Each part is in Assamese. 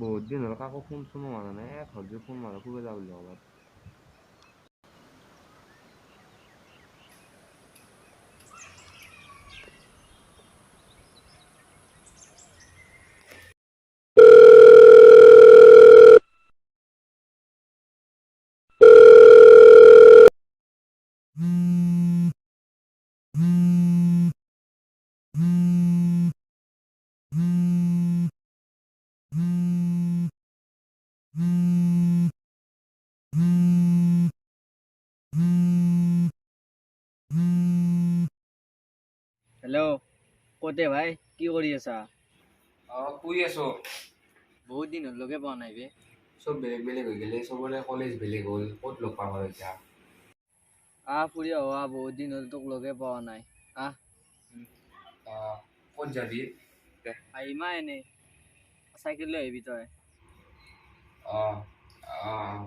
বহুত দিন হ'ল কাকো ফোন চোনো মাৰা নাই ঘৰত ফোন মাৰা ফুৰিব যাওঁ বুলি ক'ৰবাত। হেল্ল' ক'তে ভাই কি কৰি আছা? শুই আছো। বহুত দিন হ'ল লগে পোৱা নাই বে। চব বেলেগ বেলেগ হৈ গ'লে চবৰে কলেজ বেলেগ হ'ল ক'ত লগ পাম আৰু এতিয়া। ফুৰি অহা বহুত দিন হ'ল তোক লগে পোৱা নাই। ক'ত যাবি? আহিমা এনেই চাইকেল লৈ আহিবি তই। অঁ অঁ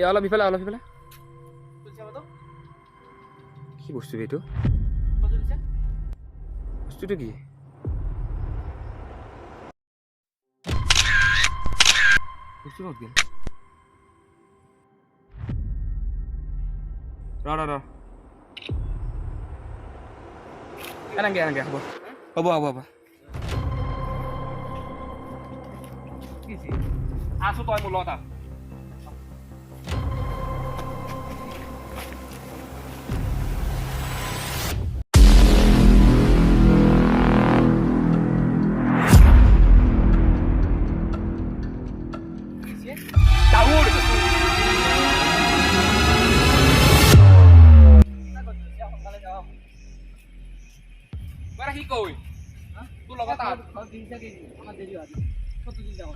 অলপ ইফালে কি বস্তু এইটো? বস্তুটো কি? বস্তু ক'ত গ'ল? ৰ এনেকে হ'ব। গেছি আছো তই মোৰ লগত আহ দাউৰ সোনকালে যাওঁ তই কি কই তোৰ লগত আহ ঘৰত দিন থাকে আমাৰ দেৰি হোৱা কত দিন যাওঁ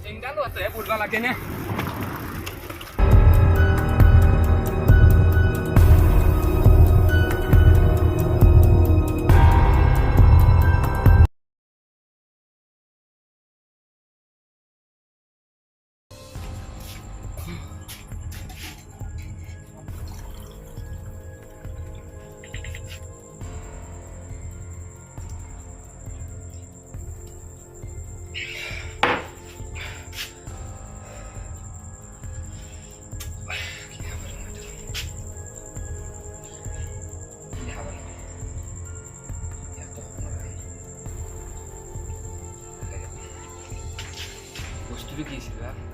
চেংগালো আছে বুলবা লাগে নে বস্তুটো কি আছিল